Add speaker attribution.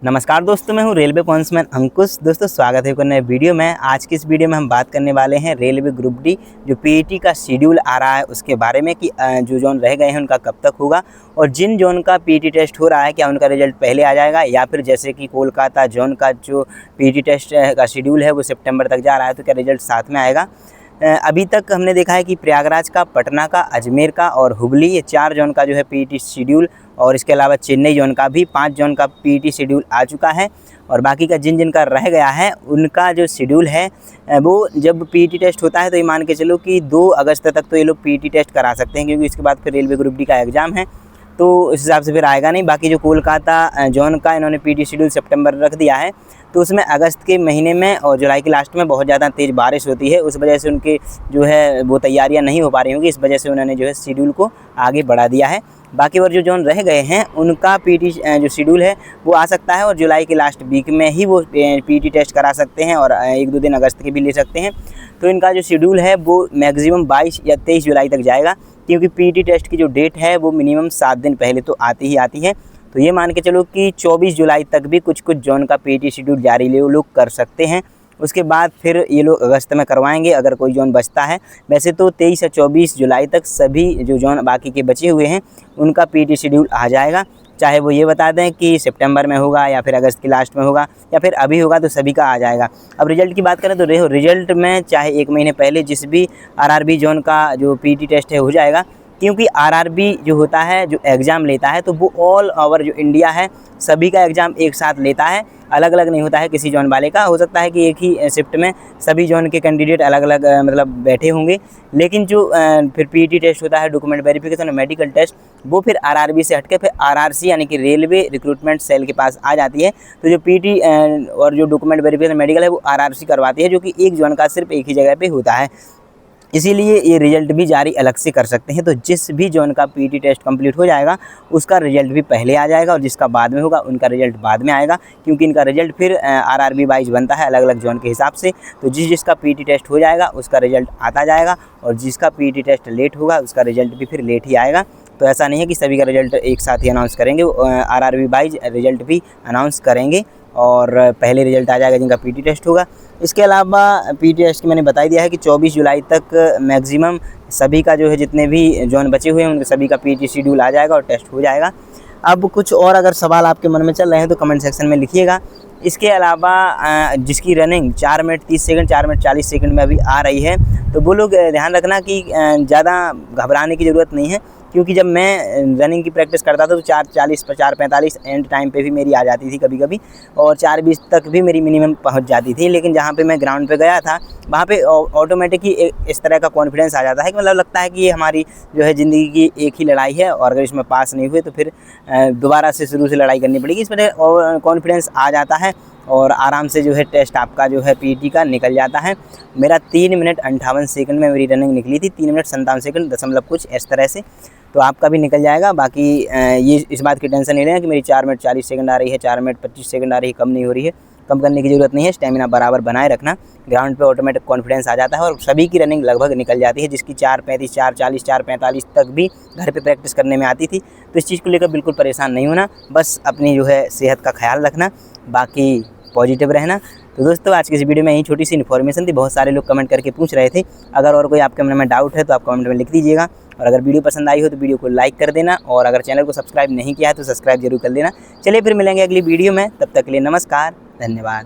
Speaker 1: नमस्कार दोस्तों, मैं हूं रेलवे पॉइंट्समैन अंकुश। दोस्तों स्वागत है एक नए वीडियो में। आज की इस वीडियो में हम बात करने वाले हैं रेलवे ग्रुप डी जो पीईटी का शेड्यूल आ रहा है उसके बारे में कि जो जोन रह गए हैं उनका कब तक होगा और जिन जोन का पीईटी टेस्ट हो रहा है क्या उनका रिजल्ट पहले आ जाएगा या फिर जैसे कि कोलकाता जोन का जो पीईटी टेस्ट का शेड्यूल है वो सितंबर तक जा रहा है तो क्या रिजल्ट साथ में आएगा। अभी तक हमने देखा है कि प्रयागराज का, पटना का, अजमेर का और हुबली ये 4 जोन का जो है पीईटी शेड्यूल और इसके अलावा चेन्नई जोन का भी 5 जोन का पीईटी शेड्यूल आ चुका है और बाकी का जिन का रह गया है उनका जो शेड्यूल है वो जब पीईटी टेस्ट होता है तो ये मान के चलो कि 2 अगस्त तक तो ये लोग पीईटी टेस्ट करा सकते हैं, क्योंकि इसके बाद फिर रेलवे ग्रुप डी का एग्ज़ाम है तो इस हिसाब से फिर आएगा नहीं। बाकी जो कोलकाता जोन का इन्होंने पीईटी शेड्यूल सितंबर रख दिया है तो उसमें अगस्त के महीने में और जुलाई के लास्ट में बहुत ज़्यादा तेज़ बारिश होती है, उस वजह से उनके जो है वो तैयारियां नहीं हो पा रही होंगी, इस वजह से उन्होंने जो है शेड्यूल को आगे बढ़ा दिया है। बाकी और जो जोन रह गए हैं उनका पीईटी जो शेड्यूल है वो आ सकता है और जुलाई के लास्ट वीक में ही वो पीईटी टेस्ट करा सकते हैं और 1-2 दिन अगस्त के भी ले सकते हैं। तो इनका जो शेड्यूल है वो मैक्सिमम 22 या 23 जुलाई तक जाएगा, क्योंकि पीईटी टेस्ट की जो डेट है वो मिनिमम 7 दिन पहले तो आती ही आती है। तो ये मान के चलो कि 24 जुलाई तक भी कुछ जोन का पीईटी शेड्यूल जारी ले लोग कर सकते हैं। उसके बाद फिर ये लोग अगस्त में करवाएंगे अगर कोई जोन बचता है। वैसे तो 23 या 24 जुलाई तक सभी जो जोन बाकी के बचे हुए हैं उनका पीईटी शेड्यूल आ जाएगा, चाहे वो ये बता दें कि सितंबर में होगा या फिर अगस्त के लास्ट में होगा या फिर अभी होगा, तो सभी का आ जाएगा। अब रिजल्ट की बात करें तो रिजल्ट में चाहे 1 महीने पहले जिस भी आरआरबी जोन का जो पीईटी टेस्ट है हो जाएगा, क्योंकि आरआरबी जो होता है जो एग्ज़ाम लेता है तो वो ऑल ओवर जो इंडिया है सभी का एग्ज़ाम एक साथ लेता है, अलग अलग नहीं होता है किसी जोन वाले का। हो सकता है कि एक ही शिफ्ट में सभी जोन के कैंडिडेट अलग अलग मतलब बैठे होंगे, लेकिन जो फिर पीईटी टेस्ट होता है डॉक्यूमेंट वेरिफिकेशन और मेडिकल टेस्ट वो फिर आरआरबी से हटके फिर आरआरसी यानी कि रेलवे रिक्रूटमेंट सेल के पास आ जाती है। तो जो पीईटी और जो डॉक्यूमेंट वेरिफिकेशन मेडिकल है वो आरआरसी करवाती है, जो कि एक जोन का सिर्फ एक ही जगह पर होता है। इसीलिए ये रिजल्ट भी जारी अलग से कर सकते हैं। तो जिस भी जोन का पीईटी टेस्ट कंप्लीट हो जाएगा उसका रिजल्ट भी पहले आ जाएगा और जिसका बाद में होगा उनका रिजल्ट बाद में आएगा, क्योंकि इनका रिजल्ट फिर आरआरबी वाइज बनता है अलग अलग जोन के हिसाब से। तो जिसका पीईटी टेस्ट हो जाएगा उसका रिजल्ट आता जाएगा और जिसका पीईटी टेस्ट लेट होगा उसका रिजल्ट भी फिर लेट ही आएगा। तो ऐसा नहीं है कि सभी का रिजल्ट एक साथ ही अनाउंस करेंगे, आरआरबी वाइज रिजल्ट भी अनाउंस करेंगे और पहले रिजल्ट आ जाएगा जिनका पीईटी टेस्ट होगा। इसके अलावा पीईटी टेस्ट की मैंने बता ही दिया है कि 24 जुलाई तक मैक्सिमम सभी का जो है जितने भी जोन बचे हुए हैं उनके सभी का पीईटी शेड्यूल आ जाएगा और टेस्ट हो जाएगा। अब कुछ और अगर सवाल आपके मन में चल रहे हैं तो कमेंट सेक्शन में लिखिएगा। इसके अलावा जिसकी running 4 minute 30 second 4 minute 40 second में अभी आ रही है तो वो लोग ध्यान रखना कि ज़्यादा घबराने की ज़रूरत नहीं है, क्योंकि जब मैं रनिंग की प्रैक्टिस करता था तो 4:40 4:45 एंड टाइम पे भी मेरी आ जाती थी कभी कभी और 4:20 तक भी मेरी मिनिमम पहुंच जाती थी। लेकिन जहाँ पे मैं ग्राउंड पे गया था वहाँ पे ऑटोमेटिक ही इस तरह का कॉन्फिडेंस आ जाता है कि मतलब लगता है कि ये हमारी जो है ज़िंदगी की एक ही लड़ाई है और अगर इसमें पास नहीं हुए तो फिर दोबारा से शुरू से लड़ाई करनी पड़ेगी। इस पर कॉन्फिडेंस आ जाता है और आराम से जो है टेस्ट आपका जो है पीईटी का निकल जाता है। मेरा 3 मिनट 58 सेकंड में मेरी रनिंग निकली थी, 3 मिनट 57 सेकंड दशमलव कुछ इस तरह से। तो आपका भी निकल जाएगा। बाकी ये इस बात की टेंशन नहीं लेना कि मेरी 4 मिनट 40 सेकंड आ रही है, 4 मिनट 25 सेकंड आ रही है, कम नहीं हो रही है। कम करने की ज़रूरत नहीं है, स्टेमिना बराबर बनाए रखना। ग्राउंड पे ऑटोमेटिक कॉन्फिडेंस आ जाता है और सभी की रनिंग लगभग निकल जाती है। जिसकी 4:35 4:40 4:45 तक भी घर पे प्रैक्टिस करने में आती थी। तो इस चीज़ को लेकर बिल्कुल परेशान नहीं होना, बस अपनी जो है सेहत का ख्याल रखना, बाकी पॉजिटिव रहना। तो दोस्तों आज की इस वीडियो में यही छोटी सी इन्फॉर्मेशन थी। बहुत सारे लोग कमेंट करके पूछ रहे थे, अगर और कोई आपके मन में डाउट है तो आप कमेंट में लिख दीजिएगा और अगर वीडियो पसंद आई हो तो वीडियो को लाइक कर देना और अगर चैनल को सब्सक्राइब नहीं किया है तो सब्सक्राइब जरूर कर देना। चलिए फिर मिलेंगे अगली वीडियो में, तब तक के लिए नमस्कार, धन्यवाद।